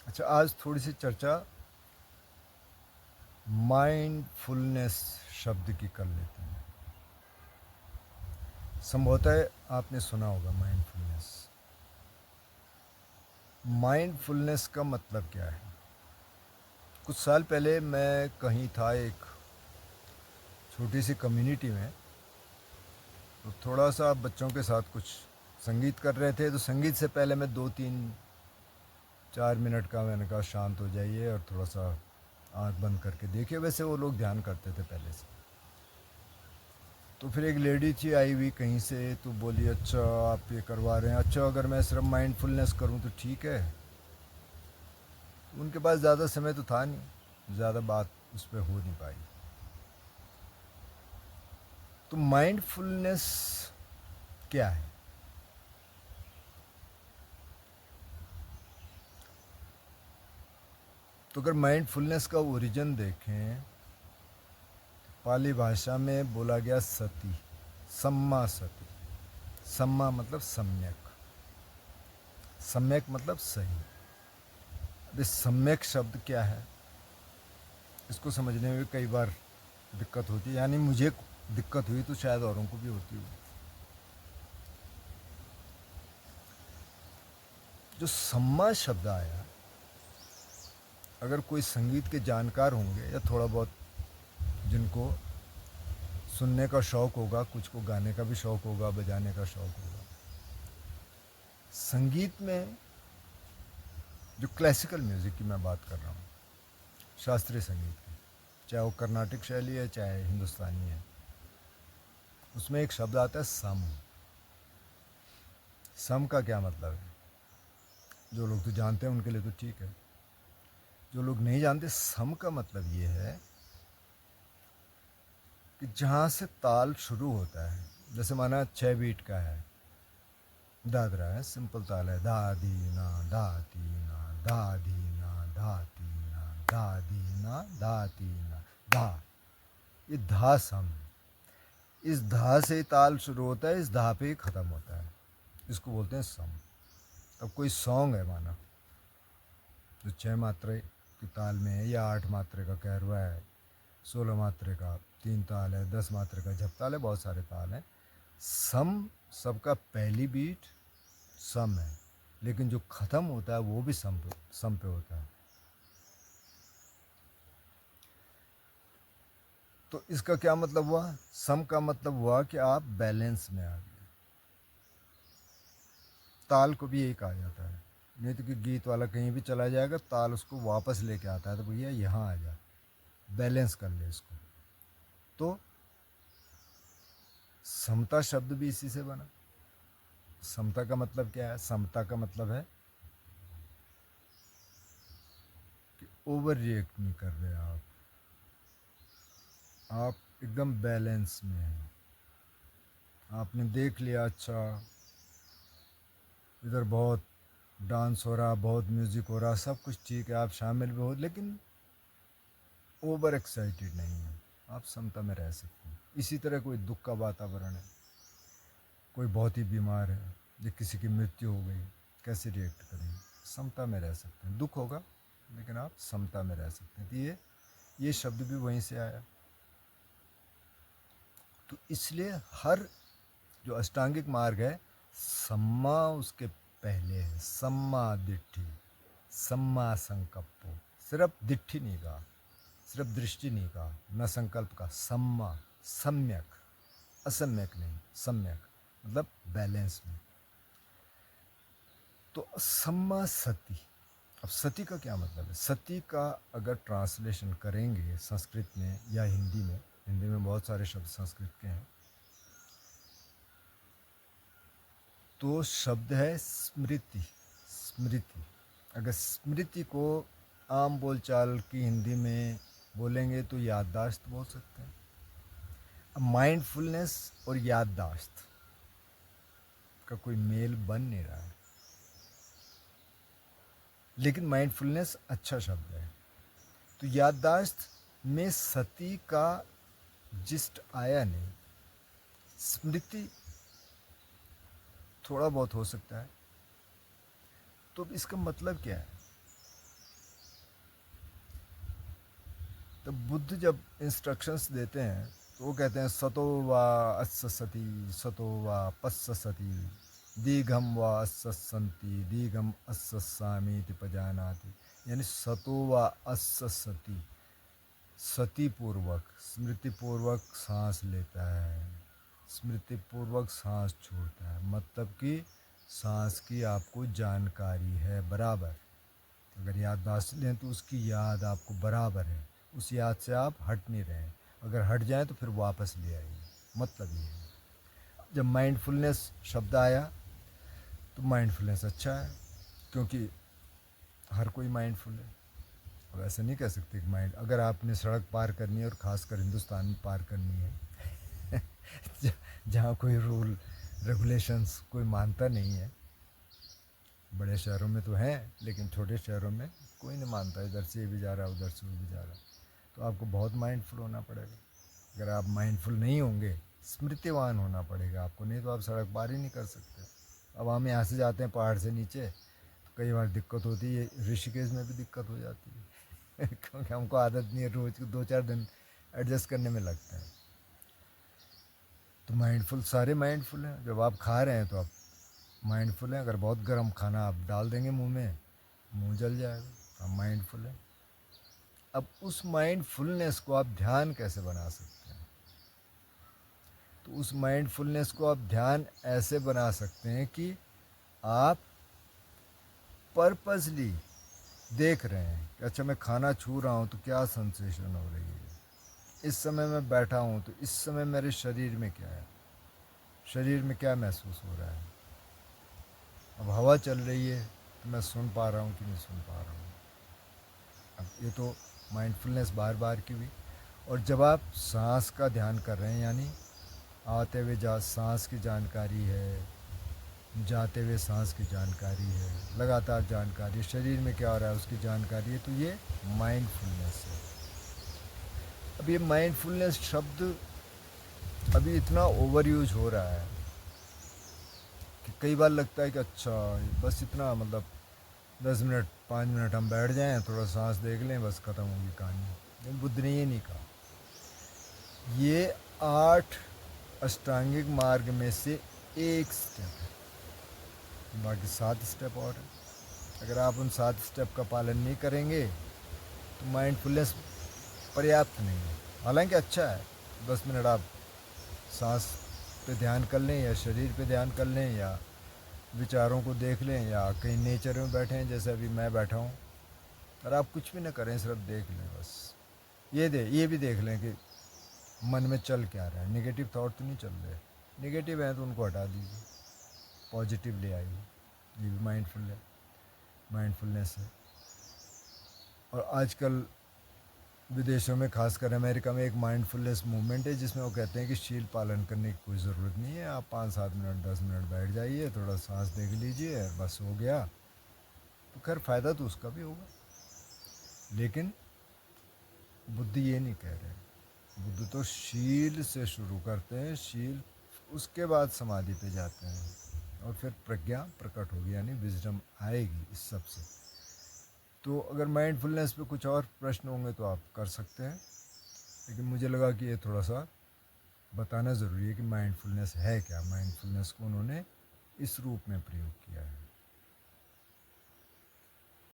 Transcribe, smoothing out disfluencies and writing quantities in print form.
अच्छा, आज थोड़ी सी चर्चा माइंडफुलनेस शब्द की कर लेते हैं। संभवतः आपने सुना होगा माइंडफुलनेस। माइंडफुलनेस का मतलब क्या है? कुछ साल पहले मैं कहीं था, एक छोटी सी कम्युनिटी में। तो थोड़ा सा बच्चों के साथ कुछ संगीत कर रहे थे। तो संगीत से पहले मैं 2-3-4 मिनट का मैंने कहा शांत हो जाइए और थोड़ा सा आंख बंद करके देखिए। वैसे वो लोग ध्यान करते थे पहले से। तो फिर एक लेडी थी आई हुई कहीं से, तो बोली अच्छा आप ये करवा रहे हैं, अच्छा अगर मैं सिर्फ माइंडफुलनेस करूं तो ठीक है। तो उनके पास ज़्यादा समय तो था नहीं, ज़्यादा बात उस पर हो नहीं पाई। तो माइंडफुलनेस क्या है? तो अगर माइंडफुलनेस का ओरिजिन देखें, पाली भाषा में बोला गया सती, सम्मा सती। सम्मा मतलब सम्यक, सम्यक मतलब सही। अब इस सम्यक शब्द क्या है, इसको समझने में कई बार दिक्कत होती है। यानी मुझे दिक्कत हुई तो शायद औरों को भी होती होगी। जो सम्मा शब्द आया, अगर कोई संगीत के जानकार होंगे या थोड़ा बहुत जिनको सुनने का शौक़ होगा, कुछ को गाने का भी शौक़ होगा, बजाने का शौक़ होगा, संगीत में जो क्लासिकल म्यूज़िक की मैं बात कर रहा हूँ, शास्त्रीय संगीत की, चाहे वो कर्नाटक शैली है चाहे हिंदुस्तानी है, उसमें एक शब्द आता है सम। सम का क्या मतलब है? जो लोग तो जानते हैं उनके लिए तो ठीक है। जो लोग नहीं जानते, सम का मतलब ये है कि जहाँ से ताल शुरू होता है, जैसे माना 6 बीट का है, दादरा है, सिंपल ताल है, धा धी ना धा ती ना धा धी ना धा ती ना धा धी ना धा ती ना धा। ये धा सम है। इस धा से ही ताल शुरू होता है, इस धा पे ही ख़त्म होता है। इसको बोलते हैं सम। अब कोई सॉन्ग है माना जो 6 मात्रे की ताल में है, या 8 मात्रे का कैरवा है, 16 मात्रे का 3 ताल है, 10 मात्रे का झपताल है, बहुत सारे ताल हैं। सम सबका पहली बीट सम है, लेकिन जो ख़त्म होता है वो भी सम पे होता है। तो इसका क्या मतलब हुआ? सम का मतलब हुआ कि आप बैलेंस में आ गए। ताल को भी यही कहा जाता है। नहीं तो कि गीत वाला कहीं भी चला जाएगा, ताल उसको वापस लेके आता है, तो भैया यहाँ आ जा, बैलेंस कर ले इसको। तो समता शब्द भी इसी से बना। समता का मतलब क्या है? समता का मतलब है कि ओवर रिएक्ट नहीं कर रहे आप एकदम बैलेंस में हैं। आपने देख लिया अच्छा इधर बहुत डांस हो रहा, बहुत म्यूज़िक हो रहा, सब कुछ ठीक है, आप शामिल भी हो, लेकिन ओवर एक्साइटेड नहीं है, आप समता में रह सकते हैं। इसी तरह कोई दुख का वातावरण है, कोई बहुत ही बीमार है या किसी की मृत्यु हो गई, कैसे रिएक्ट करेंगे? समता में रह सकते हैं। दुख होगा लेकिन आप समता में रह सकते हैं। तो ये शब्द भी वहीं से आया। तो इसलिए हर जो अष्टांगिक मार्ग है, सम्मा उसके पहले है। सम्मा दिट्ठी, सम्मा संकल्पो। सिर्फ दिट्ठी नहीं कहा, सिर्फ दृष्टि नहीं कहा, न संकल्प का। सम्मा, सम्यक, असम्यक नहीं, सम्यक मतलब बैलेंस में। तो सम्मा सती। अब सती का क्या मतलब है? सती का अगर ट्रांसलेशन करेंगे संस्कृत में या हिंदी में, हिंदी में बहुत सारे शब्द संस्कृत के हैं, तो शब्द है स्मृति। स्मृति, अगर स्मृति को आम बोलचाल की हिंदी में बोलेंगे तो याददाश्त बोल सकते हैं। अब माइंडफुलनेस और याददाश्त का कोई मेल बन नहीं रहा है, लेकिन माइंडफुलनेस अच्छा शब्द है। तो याददाश्त में सती का जिस्ट आया नहीं, स्मृति थोड़ा बहुत हो सकता है। तो इसका मतलब क्या है? तो बुद्ध जब इंस्ट्रक्शंस देते हैं तो वो कहते हैं सतो व अस्ससति सतो व पस्ससति दीघम व अस्सन्ति दीघम अस्सामीति पजानाति, यानी सतो व अस्ससति, सती पूर्वक स्मृति पूर्वक सांस लेता है, स्मृति पूर्वक सांस छोड़ता है, मतलब कि सांस की आपको जानकारी है बराबर। अगर याददाश्त लें तो उसकी याद आपको बराबर है, उस याद से आप हट नहीं रहे हैं, अगर हट जाए तो फिर वापस ले आइए, मतलब ये है। जब माइंडफुलनेस शब्द आया तो माइंडफुलनेस अच्छा है, क्योंकि हर कोई माइंडफुल है। अब ऐसा नहीं कह सकते कि माइंड, अगर आपने सड़क पार करनी है और ख़ासकर हिंदुस्तान में पार करनी है जहाँ कोई रूल रेगुलेशंस कोई मानता नहीं है, बड़े शहरों में तो हैं लेकिन छोटे शहरों में कोई नहीं मानता, इधर से ये भी जा रहा है उधर से वो भी जा रहा है, तो आपको बहुत माइंडफुल होना पड़ेगा। अगर आप माइंडफुल नहीं होंगे, स्मृतिवान होना पड़ेगा आपको, नहीं तो आप सड़क पार ही नहीं कर सकते। अब हम यहाँ से जाते हैं पहाड़ से नीचे तो कई बार दिक्कत होती है, ऋषिकेश में भी दिक्कत हो जाती है क्योंकि हमको आदत नहीं है, रोज़ के 2-4 दिन एडजस्ट करने में लगता है। तो माइंडफुल, सारे माइंडफुल हैं। जब आप खा रहे हैं तो आप माइंडफुल हैं, अगर बहुत गर्म खाना आप डाल देंगे मुंह में, मुंह जल जाएगा, आप माइंडफुल हैं। अब उस माइंडफुलनेस को आप ध्यान कैसे बना सकते हैं? तो उस माइंडफुलनेस को आप ध्यान ऐसे बना सकते हैं कि आप पर्पसली देख रहे हैं कि अच्छा मैं खाना छू रहा हूँ तो क्या सेंसेशन हो रही है, इस समय मैं बैठा हूँ तो इस समय मेरे शरीर में क्या है, शरीर में क्या महसूस हो रहा है। अब हवा चल रही है तो मैं सुन पा रहा हूँ कि नहीं सुन पा रहा हूँ। अब ये तो माइंडफुलनेस बार बार की हुई। और जब आप सांस का ध्यान कर रहे हैं, यानी आते हुए सांस की जानकारी है, जाते हुए सांस की जानकारी है, लगातार जानकारी, शरीर में क्या हो रहा है उसकी जानकारी है, तो ये माइंडफुलनेस है। अब ये माइंडफुलनेस शब्द अभी इतना ओवर यूज हो रहा है कि कई बार लगता है कि अच्छा बस इतना, मतलब 10 मिनट 5 मिनट हम बैठ जाएं, थोड़ा सांस देख लें, बस ख़त्म होगी कहानी। लेकिन बुद्ध ने ये नहीं कहा। ये 8 अष्टांगिक मार्ग में से एक स्टेप है, बाकी 7 स्टेप और हैं। अगर आप उन 7 स्टेप का पालन नहीं करेंगे तो माइंडफुलनेस पर्याप्त नहीं है। हालांकि अच्छा है, 10 मिनट आप सांस पे ध्यान कर लें या शरीर पे ध्यान कर लें या विचारों को देख लें या कहीं नेचर में बैठे हैं, जैसे अभी मैं बैठा हूँ, और आप कुछ भी ना करें, सिर्फ देख लें बस। ये भी देख लें कि मन में चल क्या रहा है, नेगेटिव थॉट तो नहीं चल रहे, नेगेटिव हैं तो उनको हटा दीजिए, पॉजिटिव ले आइए। ये भी माइंडफुलनेस है। और आजकल विदेशों में, खासकर अमेरिका में, एक माइंडफुलनेस मूवमेंट है जिसमें वो कहते हैं कि शील पालन करने की कोई ज़रूरत नहीं है, आप 5-7 मिनट 10 मिनट बैठ जाइए, थोड़ा सांस देख लीजिए, बस हो गया। तो खैर फ़ायदा तो उसका भी होगा, लेकिन बुद्ध ये नहीं कह रहे। बुद्ध तो शील से शुरू करते हैं, शील, उसके बाद समाधि पे जाते हैं और फिर प्रज्ञा प्रकट होगी, यानी विजडम आएगी इस सब से। तो अगर माइंडफुलनेस पे कुछ और प्रश्न होंगे तो आप कर सकते हैं, लेकिन मुझे लगा कि ये थोड़ा सा बताना ज़रूरी है कि माइंडफुलनेस है क्या, माइंडफुलनेस को उन्होंने इस रूप में प्रयोग किया है।